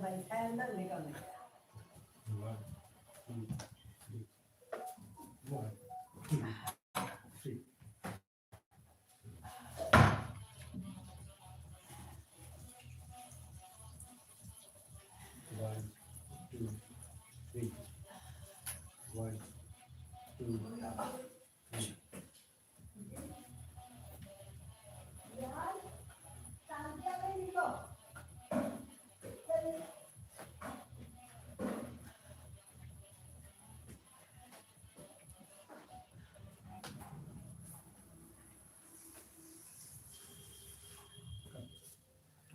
One, two, three. One, two, three. One, two, three.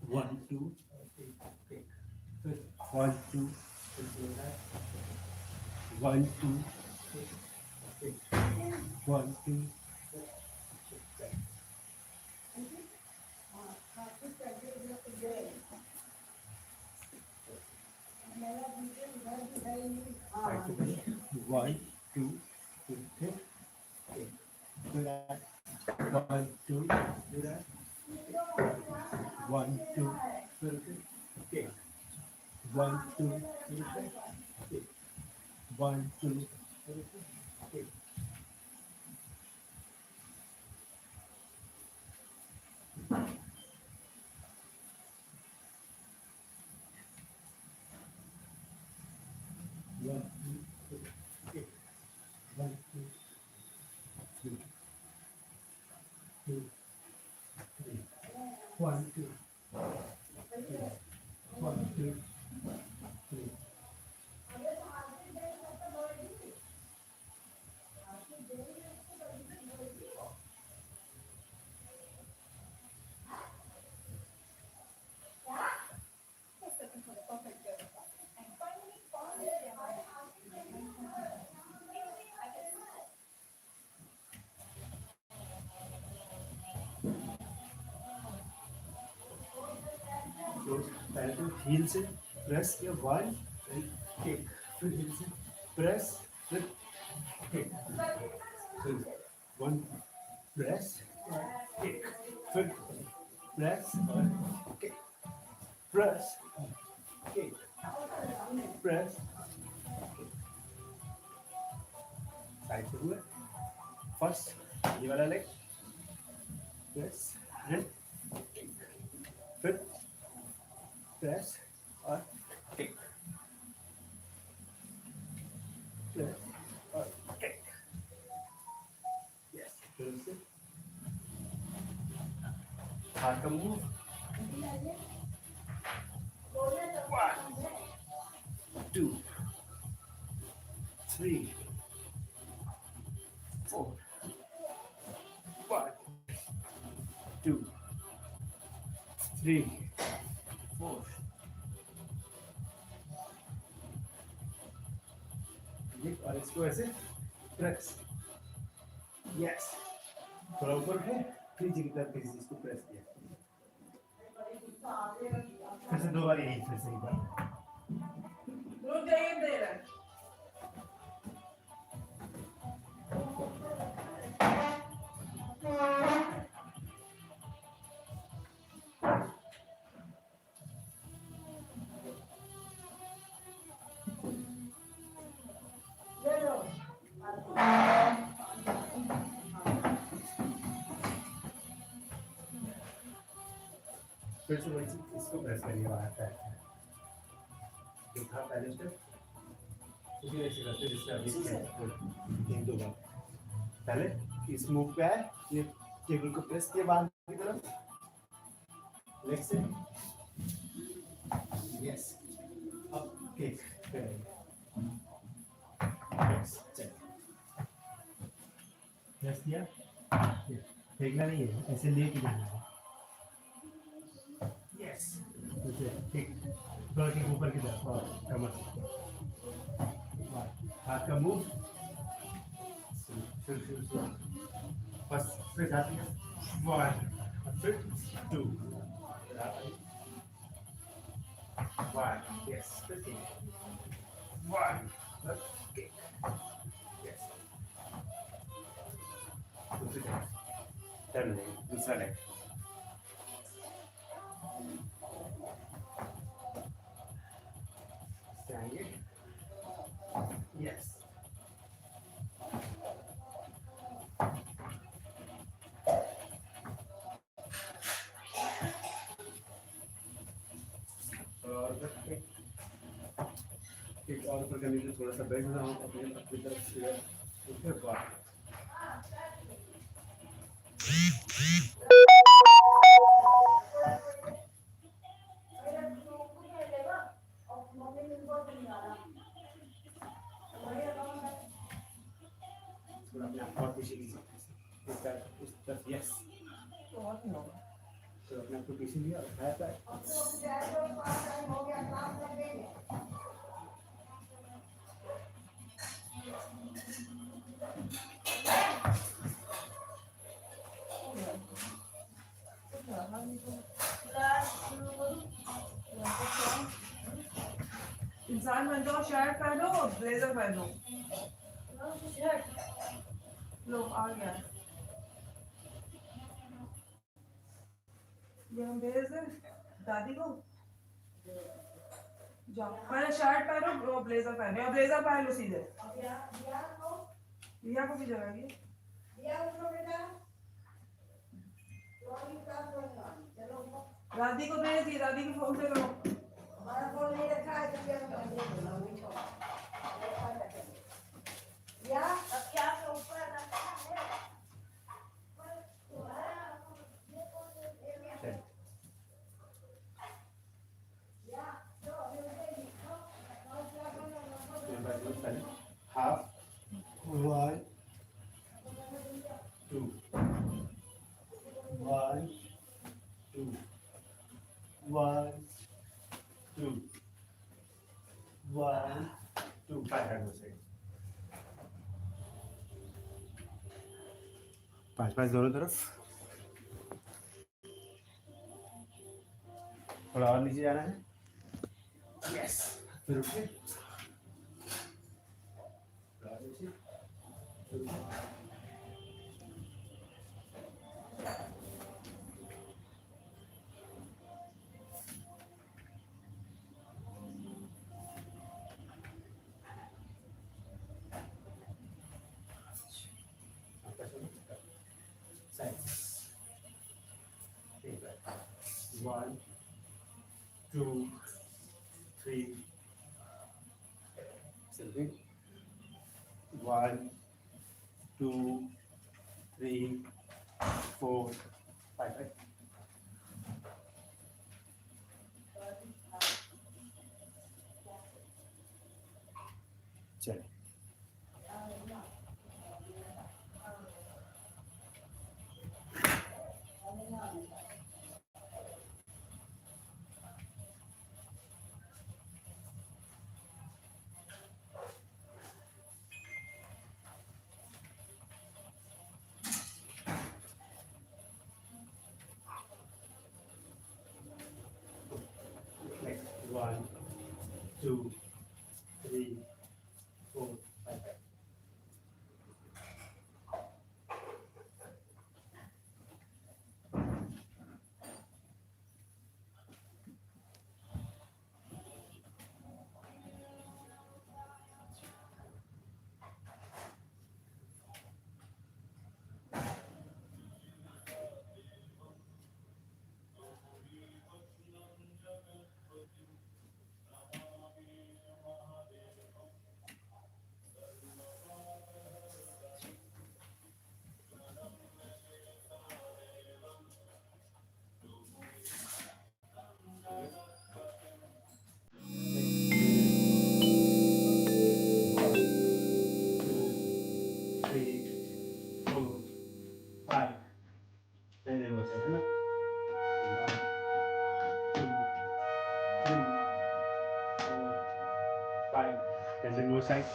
One, two, three. One, two, one, two, one, two, one, two. One, two, three. Do that. One, two, do that. One, two, okay. One, two, okay. One, two, okay. One, two, okay. One, two, three. Two, three. One, two, three. One, two, three. So पहले तो heel से press या one फिर kick फिर heel से press फिर kick फिर one press kick फिर press और kick press kick press side से हुआ first ये वाला leg press and kick फिर press और kick press और kick yes फिर से हाथ का move one two three four one two three four ये और इसको ऐसे प्रेस यस थोड़ा ऊपर है फिर नीचे की तरफ इसको प्रेस किया फिर से दो बार यही फिर से एक बार फिर से वही चीज इसको प्रेस करिए बाहर पैर जो था पहले स्टेप उसी ऐसे करते जिससे अभी एक दो बार पहले इस मूव पे है ये टेबल को प्रेस किया बाहर की तरफ लेग से yes up kick yes check press किया फेंकना नहीं है ऐसे लेके जाना है यस ठीक थोड़ा ठीक ऊपर की तरफ और कमर हाथ का मूव फिर बस फिर जाती है वन फिर टू वन यस फिर वन यस दूसरी तरफ टर्न लेग दूसरा लेग जाएंगे। यस और एक और ऊपर करने के लिए थोड़ा सा बैठ जाओ अपनी अपनी तरफ से, उसके बाद थोड़ा अपने आप और पीछे लीजिए इस तरफ। यस तो अपने आप को पीछे लिया और उठाया पैर। इंसान बन जाओ, शर्ट पहनो, ब्लेजर पहनो। लो आ गया, ये हम भेज दें दादी को। जाओ पहले शर्ट पहनो और ब्लेजर पहनो, या ब्लेजर पहन लो सीधे। रिया को भी जगाइए। दादी को भेज दिए, दादी के फोन से करो। हमारा फोन नहीं रखा है तो या अब क्या ऊपर रखा है। हाफ 1 2 1 2 1 2 1 2 5 5 दोनों तरफ। थोड़ा और नीचे जाना है। यस फिर उठिए, थोड़ा और नीचे, फिर उठिए। One, two, three. Selfie. 1, 2, 3, 4, 5. Right? चलिए next 1, 2, 3, 4, 5. And then move side.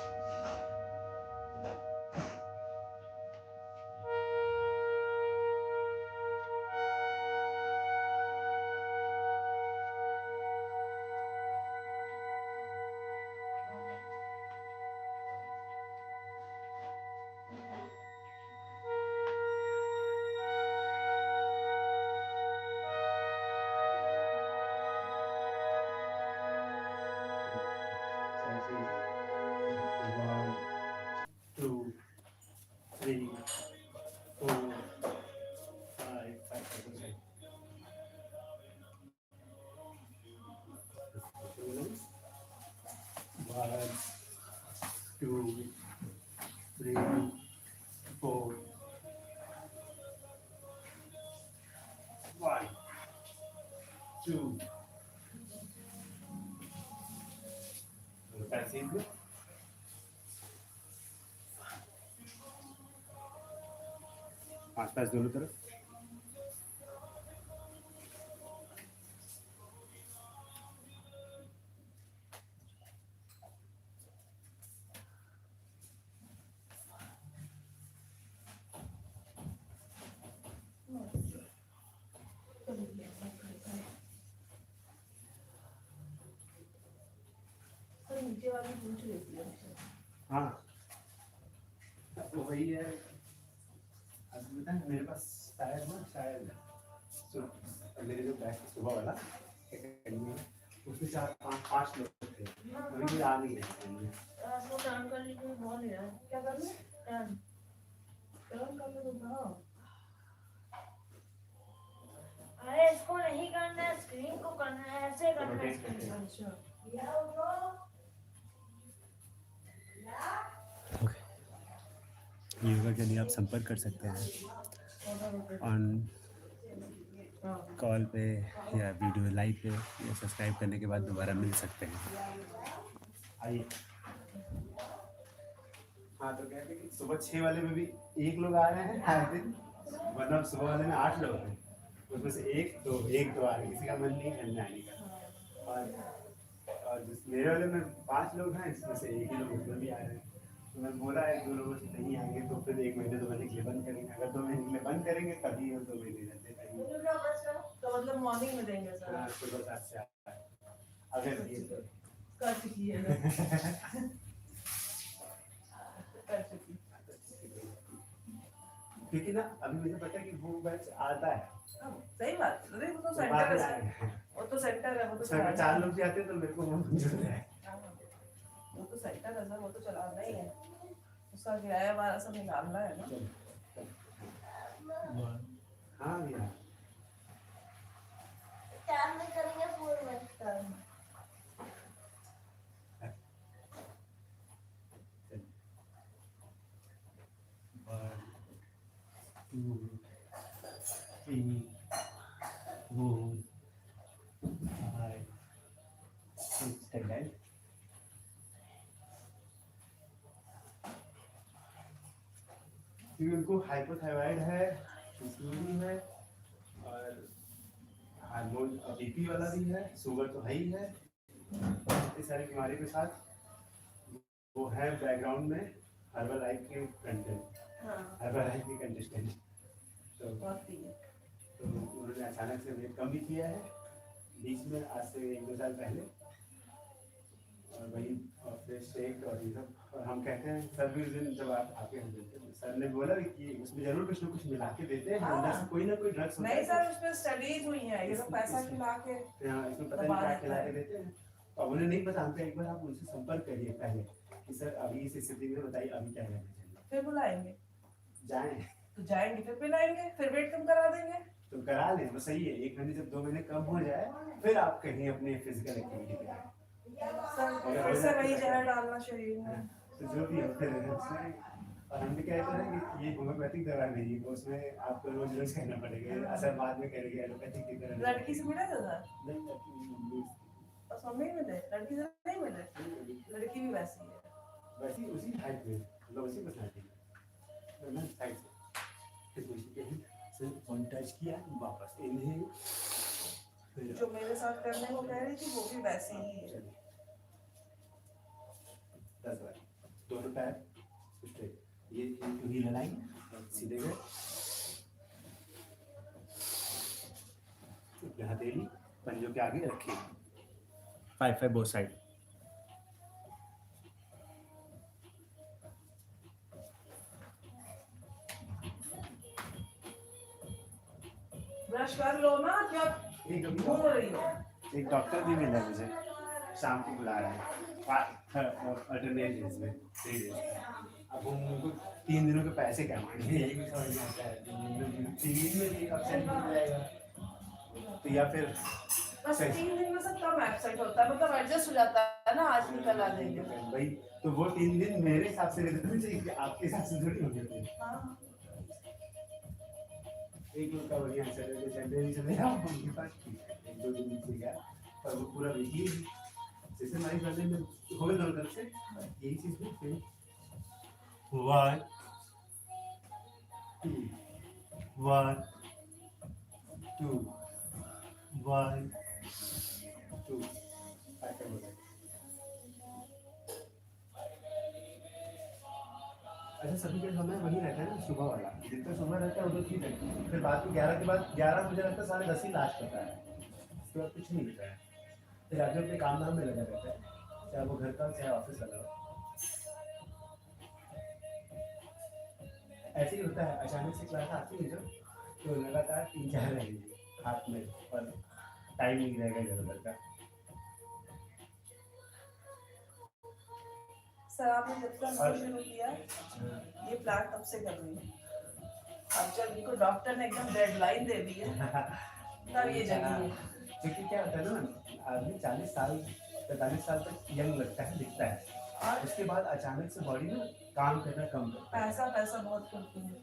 1 2 3 4 1 2 पैर सीध लो आसपास दोनों तरफ नीचे वाली पूछ लेती है। हाँ तो वही है अब बता मेरे पास शायद मेरे जो बैग सुबह वाला एकेडमी है उसमें 4-5 लोग थे अभी भी आ नहीं है वो टर्न करने के लिए बोल रहा है क्या करना टर्न टर्न करने को बताओ। अरे इसको नहीं करना है, स्क्रीन को करना है, ऐसे करना है स्क्रीन को। अच्छा योगा के लिए आप संपर्क कर सकते हैं ऑन कॉल पे या वीडियो लाइव पे या सब्सक्राइब करने के बाद दोबारा मिल सकते हैं। आइए हाँ तो कहते हैं कि सुबह 6 वाले में भी 1 लोग आ रहे हैं हर दिन वरना सुबह वाले में 8 लोग हैं उसमें से एक तो आ रहे किसी का मन नहीं है आने का और जिस मेरे वाले में 5 लोग हैं इसमें से 1 ही लोग उसमें भी आ रहे हैं तो मैं बोला 1-2 लोगों से नहीं आएंगे तो फिर 1 महीने 2 महीने के लिए बंद करेंगे अगर 2 महीने के लिए बंद करेंगे तभी हम 2 महीने रहते हैं तो मतलब मॉर्निंग में देंगे सर। हाँ सुबह 7 से 8 अगर ये तो कर चुकी है कर चुकी क्योंकि ना अभी मुझे पता है कि वो बैच आता है सही बात अरे वो तो बाद सेंटर में है आएंगे। वो तो सेंटर है वो तो उसमें 4 लोग भी आते हैं तो मेरे को वो मंजूर है वो तो सेंटर है सर वो तो चलाना ही है उसका किराया वाला सब निकालना है ना। हाँ भैया टर्न में करेंगे फुल में टर्न। क्योंकि उनको हाइपोथायराइड है पीसीओडी है और हार्मोन बीपी वाला भी है शुगर तो है ही है इतनी सारी बीमारी के साथ वो है बैकग्राउंड में हर्बल लाइफ के कंटेंट हर्बल लाइफ के कंटेस्टेंट तो उन्होंने अचानक से वेट कम भी किया है बीच में आज से 1-2 साल पहले और वही फ्रेश शेक और ये सब और हम कहते हैं सर भी उस दिन जब आप आके हम देते हैं सर ने बोला कि उसमें जरूर कुछ ना कुछ मिला के देते हैं अंदर से कोई ना कोई ड्रग्स होता है नहीं सर उसमें स्टडीज हुई है ये तो पैसा खिला के इसमें पता नहीं क्या खिला के देते हैं और उन्हें नहीं पता हमको एक बार आप उनसे संपर्क करिए पहले कि सर अभी इस स्थिति में बताइए अभी क्या करना चाहिए फिर बुलाएंगे जाएं तो जाएंगे फिर पिलाएंगे फिर वेट कम करा देंगे तो करा लें वो सही है 1 महीने जब 2 महीने कम हो जाए फिर आप कहीं अपने फिजिकल एक्टिविटी करें सर फिर से वही जहर डालना शरीर में तो जो भी होते हैं और हम भी कहते हैं कि ये होम्योपैथिक दवा नहीं है तो उसमें आपको रोज रोज कहना पड़ेगा असर बाद में करेंगे एलोपैथिक की तरह लड़की से मिला था सर नहीं बस मम्मी मिले लड़की से नहीं मिले लड़की भी वैसी है वैसे उसी हाइट में मतलब उसी पर्सनालिटी में तो ना साइड से फिर उसी के ही सिर्फ वन टच किया वापस इन्हें फिर जो मेरे साथ करने को कह रही थी वो भी वैसी ही है 10 बार दोनों पैर स्ट्रेट ये यूं लगाएंगे सीधे गए हथेली पंजों के आगे रखिए 5 बोथ साइड ब्रश कर लो ना क्या घूम रही हो एक डॉक्टर भी मिला मुझे शाम को बुला रहे हैं अल्टरनेट डेज में 3 डेज अब हम उनको 3 दिनों के पैसे कमाएंगे यही भी समझ में आता है 3 दिन में एक एब्सेंट हो जाएगा तो या फिर बस 3 दिन में सब कम एब्सेंट होता है मतलब एडजस्ट हो जाता है ना, आज निकल आ जाएंगे। भाई तो वो 3 दिन मेरे हिसाब से रहते चाहिए, आपके हिसाब से थोड़ी हो गए थे। हाँ एक लोग का बढ़िया सैटरडे संडे भी चले जाओ उनके पास, ठीक है, 1-2 दिन नीचे गया पर वो पूरा वीक ही जैसे हमारी करने में हो गए दोनों तरफ से यही चीज भी फिर 1 2 1 2 1 2 ऐसे हो गया। अच्छा सभी के समय वही रहता है ना, सुबह वाला जितना सुबह रहता है उधर ठीक है, फिर बात को 11 के बाद 11 मुझे लगता है 10:30 लास्ट होता है, उसके बाद कुछ नहीं होता है, फिर आगे अपने काम धाम में लगा रहता है, चाहे वो घर का चाहे ऑफिस वाला हो। ऐसे ही होता है, अचानक से क्लास आती है जब तो लगातार 3-4 रहेंगे हाथ में और टाइम नहीं रहेगा इधर उधर का। सर आपने जब से हमको शुरू किया ये प्लान तब से कर रही है। अब जब इनको डॉक्टर ने एकदम डेडलाइन दे दी है तब ये जगी है। क्योंकि क्या होता है ना, आदमी 40 साल 45 साल तक यंग लगता है, दिखता है, और उसके बाद अचानक से बॉडी में काम करना कम करता है। पैसा पैसा बहुत करती है।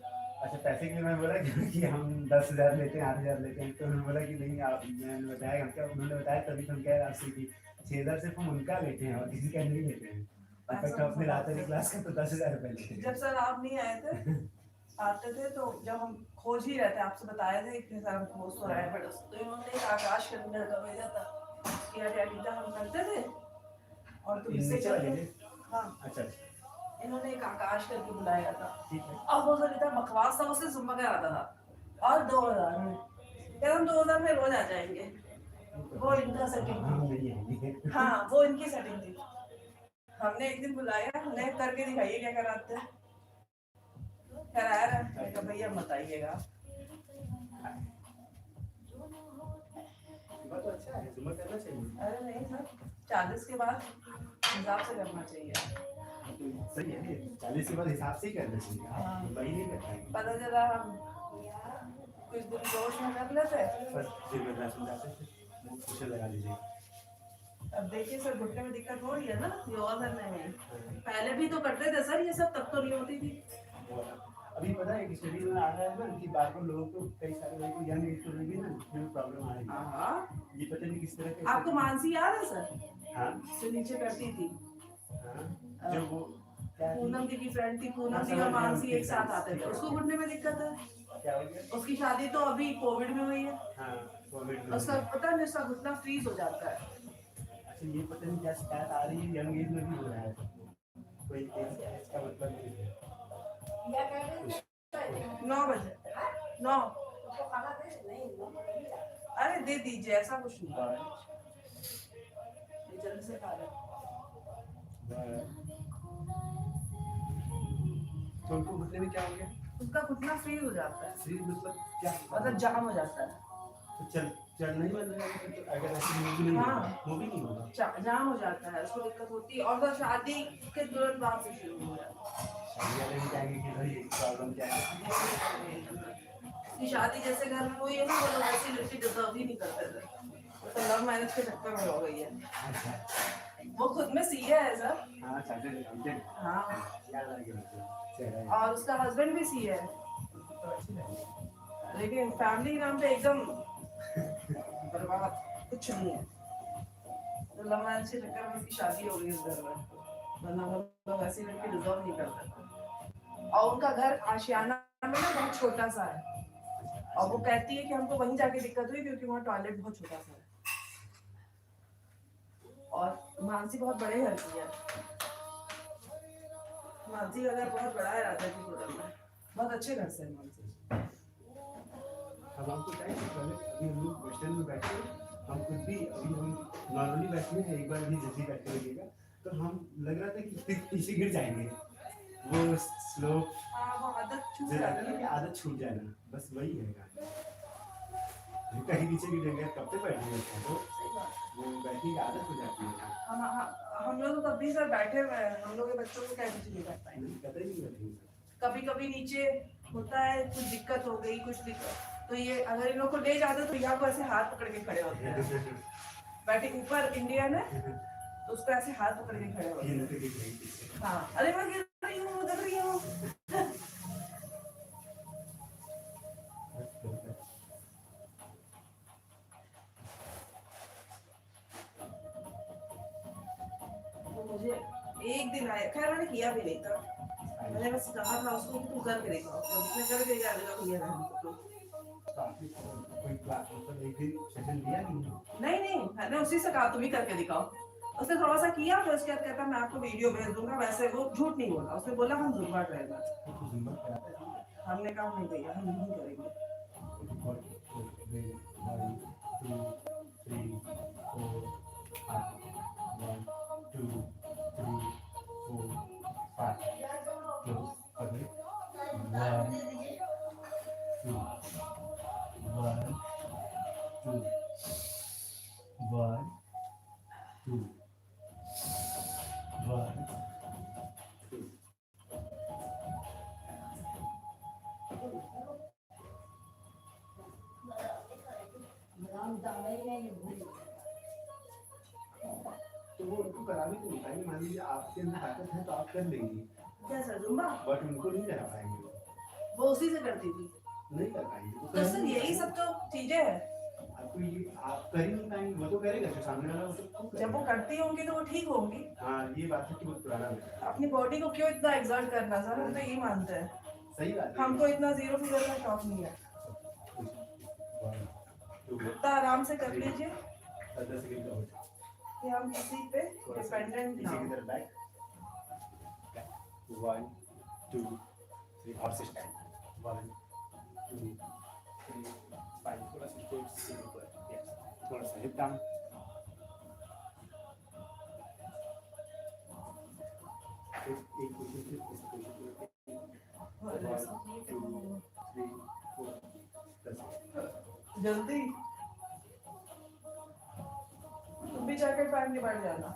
अच्छा पैसे के लिए मैं बोला कि हम 10,000 लेते हैं 8,000 लेते हैं, तो उन्होंने बोला कि नहीं आप, मैंने बताया हम क्या, उन्होंने बताया तभी तो हम कह रहे आपसे कि 6,000 सिर्फ हम उनका लेते हैं और किसी का नहीं लेते हैं। इनफैक्ट अपने लाते थे क्लास का तो 10,000 रुपए लेते हैं। जब सर आप नहीं आए थे आते थे तो जब हम खोज ही रहते आपसे बताया था कि सर हम खोज तो रहे बट तो इन्होंने एक आकाश करने का भेजा था कि अरे अनीता हम करते थे और तुम इससे नीचे चल वाले थे? हाँ अच्छा इन्होंने एक आकाश करके बुलाया था। ठीक है। अब वो सर इतना बकवास था, उससे सुम्मा कर आता था और 2000 में यार हम 2000 में रोज आ जाएंगे। वो इनका सेटिंग हम थी। नहीं आएंगे। हाँ वो इनकी सेटिंग थी। हमने एक दिन बुलाया, हमने करके दिखाइए क्या कराते हैं, कराया ना, मैंने कहा भैया मत आइएगा। सुबह तो अच्छा है, सुबह करना चाहिए। अरे नहीं सर 40 के बाद हिसाब से करना चाहिए। तो सही है, 40 के बाद हिसाब से ही करना चाहिए, हाँ। वही नहीं करता है। पता चला हम कुछ दिन जोश में कर लेते। बस फिर मैं समझाते थे, कुछ लगा लीजिए। अब देखिए सर घुटने में दिक्कत हो रही है ना, ये और करना है। पहले भी तो करते थे सर ये सब, तब तो नहीं होती थी। अभी पता है कि स्टडी में आ रहा है ना कि बार बार लोगों को, कई सारे लोगों को यंग एज में भी ना प्रॉब्लम आ रही है। हाँ ये पता नहीं किस तरह के। आपको मानसी याद है सर? हाँ जो नीचे करती थी, हाँ, जो वो क्या थी? पूनम दी की फ्रेंड थी, पूनम दी और मानसी एक साथ आते थे, उसको घुटने में दिक्कत है। क्या हो गया? उसकी शादी तो अभी कोविड में हुई है। हाँ कोविड में। उसका पता नहीं उसका घुटना फ्रीज हो जाता है। अच्छा ये पता नहीं क्या शिकायत आ रही है, यंग एज में भी हो रहा है, कोई एज का मतलब नहीं है। 9 बजे 9 अरे दे दीजिए, ऐसा कुछ नहीं है, ये जल्दी से खा ले। तो उनको घुटने में क्या हो गया? उसका घुटना फ्रीज हो जाता है, फ्रीज मतलब क्या? मतलब जाम हो जाता है, तो चल नहीं बन रहा है, तो अगर ऐसी मूवी नहीं हाँ। होगा, मूवी नहीं होगा। जाम हो जाता है, उसको दिक्कत होती है और तो शादी के तुरंत बाद से शुरू हो जाता है। शादी वाले भी कहेंगे कि भाई प्रॉब्लम क्या है। कि शादी जैसे घर में हुई है ना, वो लोग ऐसी लड़की डिजर्व ही नहीं करते थे, तो लव मैरिज के चक्कर में हो गई है। अच्छा वो खुद में सीए है सर। हाँ चाहते समझे। हाँ याद आ गया मुझे, चेहरा याद। और उसका हस्बैंड भी सीए है, तो अच्छी लगी। लेकिन फैमिली के नाम पे एकदम बर्बाद, कुछ नहीं है। तो लव मैरिज के चक्कर में उसकी शादी हो गई इस घर में, वरना वो लोग ऐसी लड़की डिजर्व नहीं करते थे। और उनका घर आशियाना में ना बहुत छोटा सा है, और वो कहती है कि हमको वहीं जाके दिक्कत हुई क्योंकि वहाँ टॉयलेट बहुत छोटा सा है। और मानसी बहुत बड़े घर की है, मानसी का घर बहुत बड़ा है राधा की होटल में, बहुत अच्छे घर से है मानसी। अब हमको क्या है, अभी हम लोग वेस्टर्न में बैठे हैं, हम खुद भी अभी हम नॉर्मली बैठे हैं, एक बार भी जल्दी बैठते रहिएगा तो हम लग रहा था कि पीछे गिर जाएंगे, वो स्लोप वो आदत छूट जो रहता है जाती ना कि है। आदत छूट जाना, बस वही है। कहीं नीचे गिरेंगे कब तक बैठेंगे, तो सही बात। वो बैठने की आदत हो जाती है। हम लोग तो तब भी सर बैठे हुए हैं, हम लोग के बच्चों को क्या कुछ नहीं कर पाएंगे। नहीं कतई नहीं बैठेंगे। कभी कभी नीचे होता है, कुछ दिक्कत हो गई, कुछ दिक्कत तो ये अगर इन लोग को ले जाते तो यहाँ को ऐसे हाथ पकड़ के खड़े होते हैं। बैठे ऊपर इंडियन है तो उसको ऐसे हाथ पकड़ के खड़े हो ये गए। तो दिख रही थी। हाँ, अरे मैं गिर रही हूँ, उधर रही हूँ। तो मुझे एक दिन आया, खैर मैंने किया भी नहीं था, मैंने बस कहा था उसको कि तू करके दिखाओ, तो उसने करके दिखा दिया तो ये रहा। तो आपने कोई क्लास मतलब एक दिन सेशन लिया नहीं? नहीं, मैंने उसी से कहा तुम ही करके दिखाओ। उसने थोड़ा सा किया, फिर उसके बाद कहता मैं आपको वीडियो भेज दूंगा। वैसे वो झूठ नहीं बोला, उसने बोला हम जुम्बा ट्रेनर। तो जुम्बा कराते हैं। हमने कहा नहीं भैया, हम नहीं करेंगे। तो वो उनको कराने को नहीं पाएंगे, मान लीजिए आपके अंदर ताकत है तो आप कर लेंगी, क्या सर जुम्बा? बट उनको नहीं करा पाएंगे, वो उसी से करती थी। नहीं कर पाएंगे। वो तो कर सर नहीं यही सब पाएंगे। तो चीजें हैं। आपको ये आप कर ही नहीं पाएंगे, वो तो करेगा जो सामने वाला, वो तो खुद जब वो करेगा। करती होंगी तो वो ठीक होंगी। हाँ ये बात है कि वो पुराना हो गया। अपनी बॉडी को क्यों इतना एक्सर्ट करना सर, हम तो यही मानते हैं। सही बात है। हमको इतना जीरो फिगर का शौक नहीं है। इतना आराम से कर लीजिए 10 सेकंड का हो जाए। कि हम किसी पे डिपेंडेंट ना इसी की हो। तरह बैक 1 2 3 और से स्टैंड 1 2 3 5 थोड़ा सा स्ट्रेट सिंपल, यस थोड़ा सा हिप डाउन, एक पोजीशन से इस पोजीशन पे 1 2 3 4 10 जल्दी तुम भी जैकेट पहन के बैठ जाना।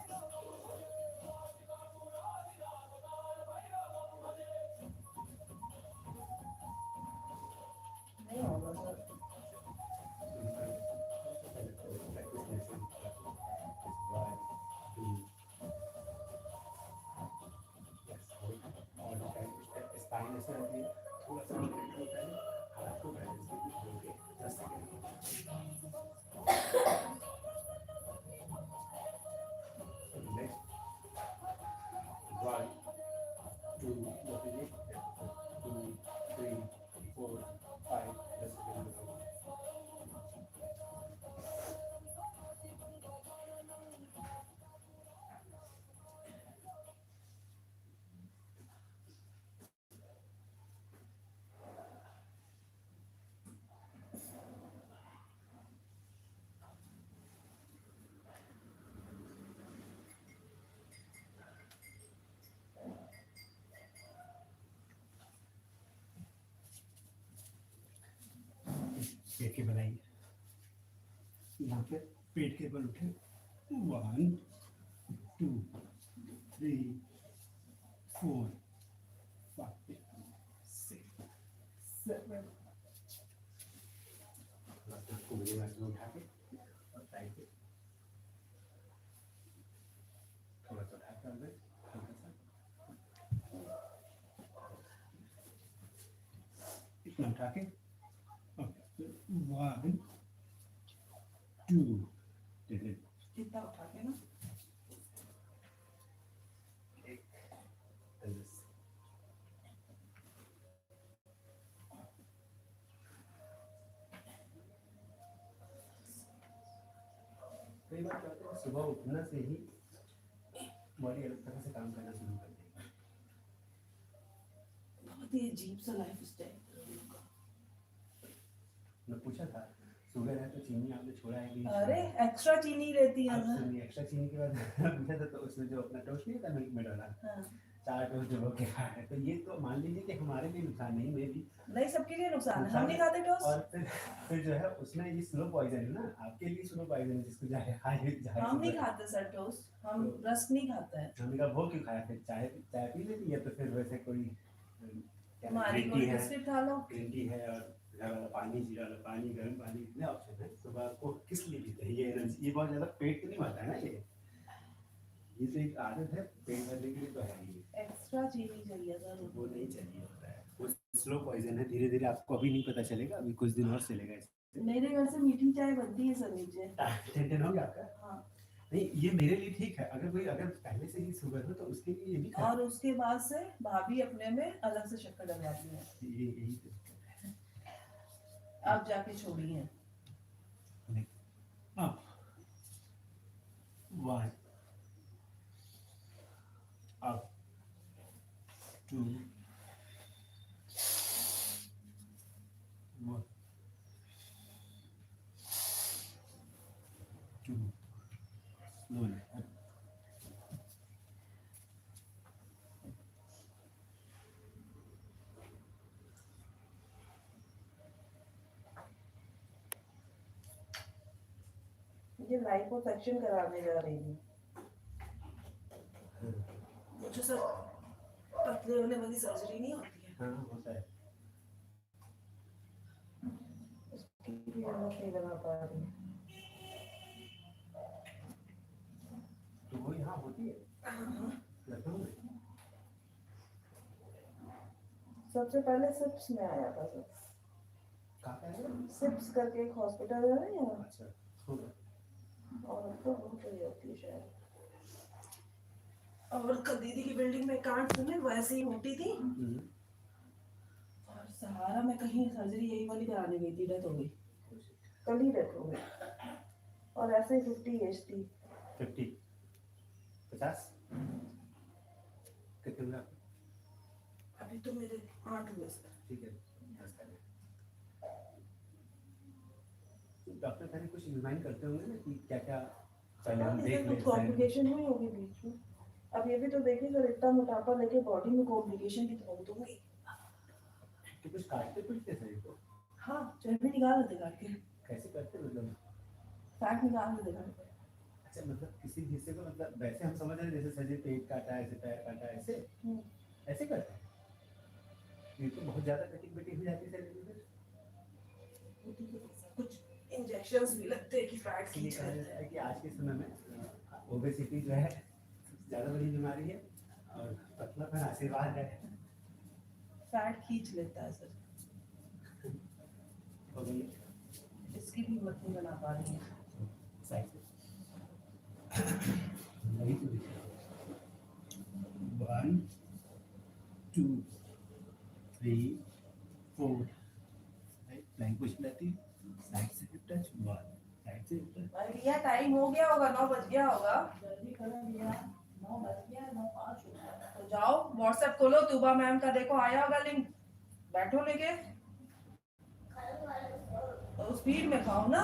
नहीं होगा सर। पेट के बनाइए, यहाँ पे पेट के बल उठे 1 2 3 4 5 6 7 को मुझे में उठा के और साइड पे थोड़ा सा उठा कर दे, हल्का सा इतना उठा के 1 2 कितना उठा के ना। कई बार क्या होता है, सुबह उठने से ही बॉडी अलग तरह से काम करना शुरू कर देगी। बहुत ही अजीब सा लाइफ स्टाइल। मैं पूछा था शुगर है तो चीनी आपने छोड़ा है कि नहीं अरे छोड़ा है? एक्स्ट्रा चीनी रहती है अब ना। सुनिए, एक्स्ट्रा चीनी के बाद पूछा था तो उसमें जो अपना टोस्ट नहीं था मिल्क में डाला, हाँ। 4 टोस्ट जो के खाया है, तो ये तो मान लीजिए कि हमारे लिए नुकसान नहीं, मे भी नहीं, सबके लिए नुकसान है, हम नहीं खाते टोस्ट। और फिर जो है उसमें ये स्लो पॉइजन है ना, आपके लिए स्लो पॉइजन है जिसको जाए हम नहीं खाते सर टोस्ट, हम रस्क नहीं खाते हैं। हमने कहा वो क्यों खाया, फिर चाय पी लेती है, तो फिर वैसे कोई हमारी ग्रीन कोई टी है, बिस्किट खा लो। ग्रीन टी है और घर वाला पानी, जीरा वाला पानी, गर्म पानी, इतने ऑप्शन है। सुबह आपको किस लिए पीते हैं ये एनर्जी, ये बहुत ज़्यादा पेट तो नहीं भरता है ना ये। ये तो एक आदत है, पेट भरने के लिए तो है ही। एक्स्ट्रा चीनी चाहिए सर। वो नहीं चाहिए होता है, वो स्लो पॉइजन है, धीरे धीरे आपको अभी नहीं पता चलेगा, अभी कुछ दिन और चलेगा इससे। मेरे घर से मीठी चाय बनती है सर नीचे। टेंशन हो गया आपका? हाँ। नहीं, ये मेरे लिए ठीक है, अगर कोई अगर पहले से ही शुगर हो तो उसके लिए ये भी खराब और उसके बाद से भाभी अपने में अलग से शक्कर डलवाती है। है। ये यही तो दिक्कत है। आप जाके छोड़ी है। अब 1 अब 2 1 2 slowly up. मुझे लाइपोसक्शन कराने जा रही हूँ। मुझे सब पतले होने वाली सर्जरी नहीं होती है। हाँ होता है। उसकी भी हिम्मत नहीं लगा पा रही हूँ। तो वो यहाँ होती है लखनऊ में। सबसे पहले सिप्स में आया था सर। कहाँ पे है? सिप्स करके एक हॉस्पिटल है ना यहाँ। अच्छा होगा। और अब तो बहुत बड़ी होती है शायद। और कल दीदी की बिल्डिंग में कांच में वैसे ही मोटी थी। और सहारा में कहीं सर्जरी यही वाली कराने गई थी, डेथ हो गई। कल ही डेथ हो गई। और ऐसे ही 50 एज थी। 50 कितने में? अभी तो मेरे 8 हुए सर। ठीक है, 10 का डॉक्टर पहले कुछ रिमाइंड करते होंगे ना कि क्या क्या पहले हम देख लें। कॉम्प्लिकेशन हुई होगी बीच में। अब ये भी तो देखिए सर, इतना मोटापा लेके बॉडी में कॉम्प्लिकेशन की तो होंगी। तो कुछ काटते पीटते थे तो? हाँ, चर्बी निकाल लेते काट के। कैसे करते मतलब? फैट निकाल लेते काट के। अच्छा, मतलब किसी हिस्से को, मतलब वैसे हम समझ रहे हैं जैसे सजे पेट काटा, ऐसे पैर काटा, ऐसे ऐसे करते हैं। ये तो बहुत ज्यादा कटिंग बटी हो जाती है सर। कुछ इंजेक्शंस भी लगते हैं कि फैट इसलिए खींच कहा लेते जाता हैं। है कि आज के समय में ओबेसिटी जो है सबसे ज्यादा बड़ी बीमारी है और पतलापन आशीर्वाद है। फैट खींच लेता है सर। हो गई इसकी भी हिम्मत नहीं बना पा रही है। साइड से नहीं तो दिख रहा। 1 2 3 4 लाइन कुछ लेती साइड से टच 1 साइड से टच। अरे भैया टाइम हो गया होगा, 9 बज गया होगा। जल्दी करो भैया, 9 बज गया, 9:05 हो गया। तो जाओ व्हाट्सएप खोलो, तुबा मैम का देखो आया होगा लिंक, बैठो लेके। तो स्पीड में खाओ ना।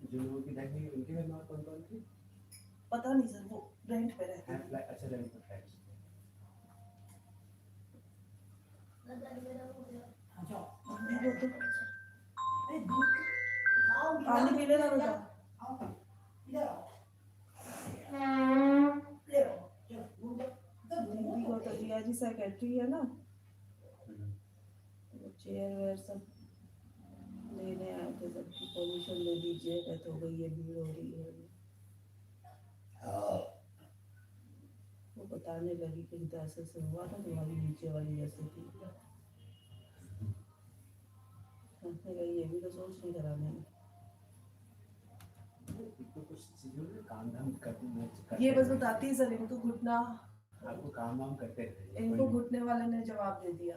जो लोगों की डेथ हुई उनके घर में और कौन कौन थे? पता नहीं सर, वो रेंट पे रहते हैं। अच्छा रेंट पे फ्लैट। जाओ वो तो पानी पी लेना बेटा। दीदी को तो जिया जी सेक्रेटरी है ना, वो चेयर वेयर सब लेने आए थे, सबकी परमिशन ले दीजिए, डेथ हो गई है, भीड़ हो रही है। वो बताने लगी कि ऐसे से हुआ था, तुम्हारी नीचे वाली ऐसे थी। हमने कहा ये भी तो सोच नहीं कराने में। तो कुछ चीजों में काम धाम करते ये बस बताती है सर, इनको घुटना, आपको काम वाम करते हैं। इनको घुटने वाले ने जवाब दे दिया।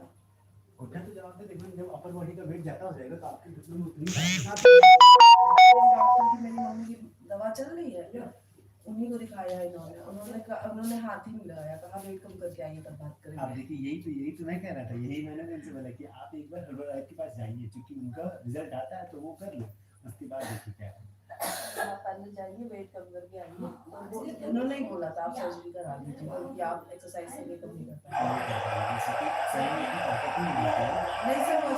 घुटना तो जवाब दे देंगे, जब अपर बॉडी का वेट ज्यादा हो जाएगा तो आपके घुटने में उतनी डॉक्टर की मेरी मम्मी की दवा चल रही है, उन्हीं को दिखाया है इन्होंने। उन्होंने हाथ ही नहीं लगाया, कहा वेट कम करके आइए तब बात आप करेंगे। देखिए, यही तो मैं कह रहा था, यही मैंने उनसे बोला कि आप एक बार हर्बल के पास जाइए, क्योंकि उनका रिजल्ट आता है तो वो कर लो, उसके बाद देखिए क्या है। आप पहले जाइए, वेट कम करके आइए। उन्होंने ही बोला था आप सर्जरी करा लीजिए, क्योंकि आप एक्सरसाइज से वेट कम नहीं कर पाएंगे। नहीं सर, वो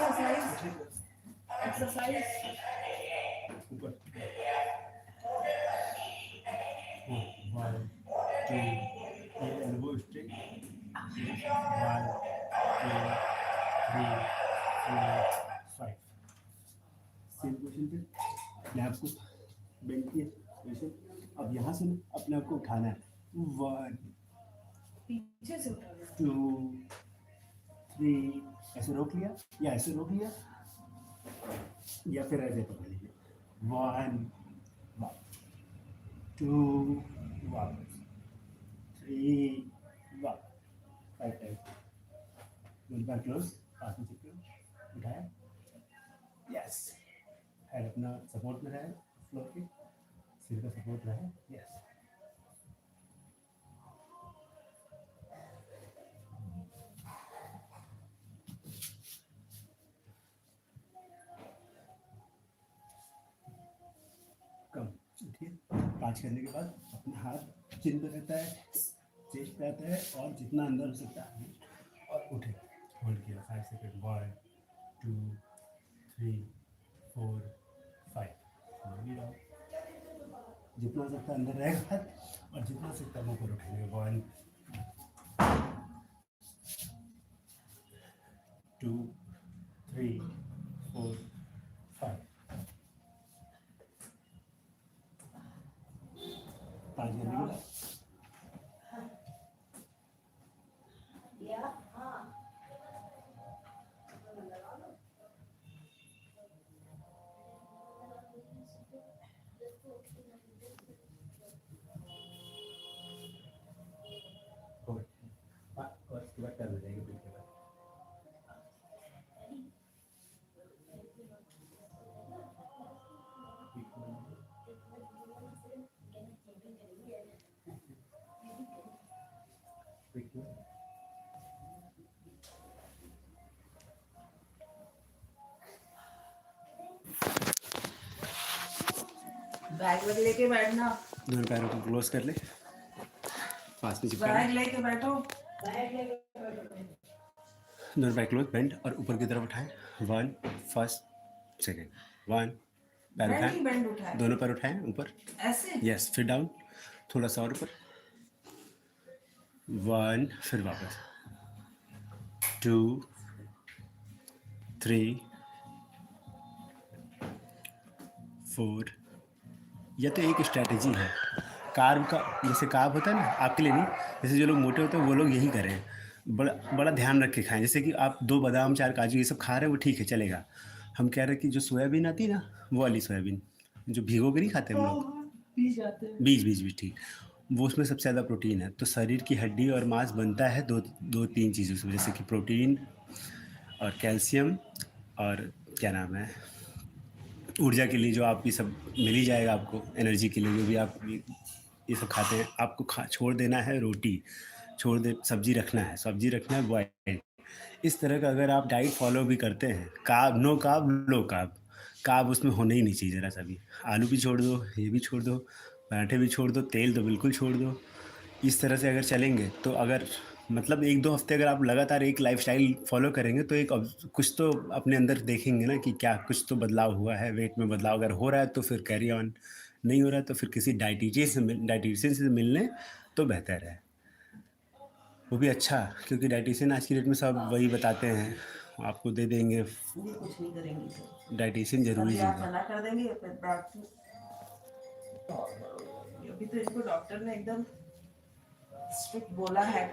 एक्सरसाइज ऊपर 1 2 एल्बो स्ट्रेट 1 2 3 4 5 सेम पोजीशन पे अपने आप को बेंड किया पोजीशन। अब यहाँ से अपने आप को उठाना है। 1 पीछे से उठा लो। 2 3 ऐसे रोक लिया या ऐसे रोक लिया या फिर ऐसे पकड़ लीजिए। 1 2 वापस 3 वापस 5 टाइम। दोनों बार क्लोज, पास में चिपके उठाया। यस, हेड अपना सपोर्ट में रहे, फ्लोर के सिर का सपोर्ट रहे। यस, कम उठिए। 5 करने के बाद अपना हाथ चिन पे रहता है, चेस्ट पे आता है और जितना अंदर हो सकता है और उठे। होल्ड किया 5 सेकेंड। 1 2 3 4 5। जितना हो सकता है अंदर रहेगा हाथ और जितना हो सकता है ऊपर उठेंगे। 1 2 3 4 5। 5 करने के बाद और उसके बाद टर्न हो जाएंगे फिर के बाद। बैग वैग लेके बैठना, दोनों पैरों को क्लोज कर ले, पास में चिपका बैग ले। लेके बैठो। दोनों पैर क्लोज, बेंड और ऊपर की तरफ उठाएं। 1 फर्स्ट सेकेंड 1 पैर बैंड ही उठाएं, बैंड उठाए दोनों पैर उठाएं ऊपर। ऐसे। यस, फिर डाउन, थोड़ा सा और ऊपर। 1 फिर वापस 2 3 4। यह तो एक स्ट्रैटेजी है कार्ब का। जैसे कार्ब होता है ना, आपके लिए नहीं, जैसे जो लोग मोटे होते हैं वो लोग यही करें। बड़ा बड़ा ध्यान रख के खाएं। जैसे कि आप 2 बादाम 4 काजू ये सब खा रहे हैं वो ठीक है, चलेगा। हम कह रहे हैं कि जो सोयाबीन आती है ना, वो वाली सोयाबीन जो भिगो के नहीं खाते हम लोग, पी जाते हैं। बीज बीज बीज ठीक, वो उसमें सबसे ज़्यादा प्रोटीन है। तो शरीर की हड्डी और मांस बनता है दो तीन चीज़ों से, जैसे कि प्रोटीन और कैल्शियम और क्या नाम है, ऊर्जा के लिए जो आपकी सब मिल ही जाएगा आपको, एनर्जी के लिए जो भी आप ये सब खाते हैं। आपको छोड़ देना है रोटी, छोड़ दे, सब्जी रखना है बॉइल्ड। इस तरह का अगर आप डाइट फॉलो भी करते हैं, carb no carb low carb, carb उसमें होना ही नहीं चाहिए ज़रा सा भी। आलू भी छोड़ दो, ये भी छोड़ दो, पराठे भी छोड़ दो, तेल तो बिल्कुल छोड़ दो। इस तरह से अगर चलेंगे तो अगर मतलब 1-2 हफ्ते अगर आप लगातार एक लाइफस्टाइल फॉलो करेंगे तो एक कुछ तो अपने अंदर देखेंगे ना कि क्या कुछ तो बदलाव हुआ है। वेट में बदलाव अगर हो रहा है तो फिर कैरी ऑन, नहीं हो रहा है तो फिर किसी डाइटिशियन से मिल लें तो बेहतर है। वो भी अच्छा, क्योंकि डाइटिशियन आज की डेट में सब वही बताते हैं, आपको दे देंगे। ये कुछ नहीं करेंगे। डाइटिशियन ज़रूरी अभी चीज़ आप है। मना कर देंगे फिर डॉक्टर, अभी तो इनको डॉक्टर ने एकदम स्ट्रिक्ट बोला है।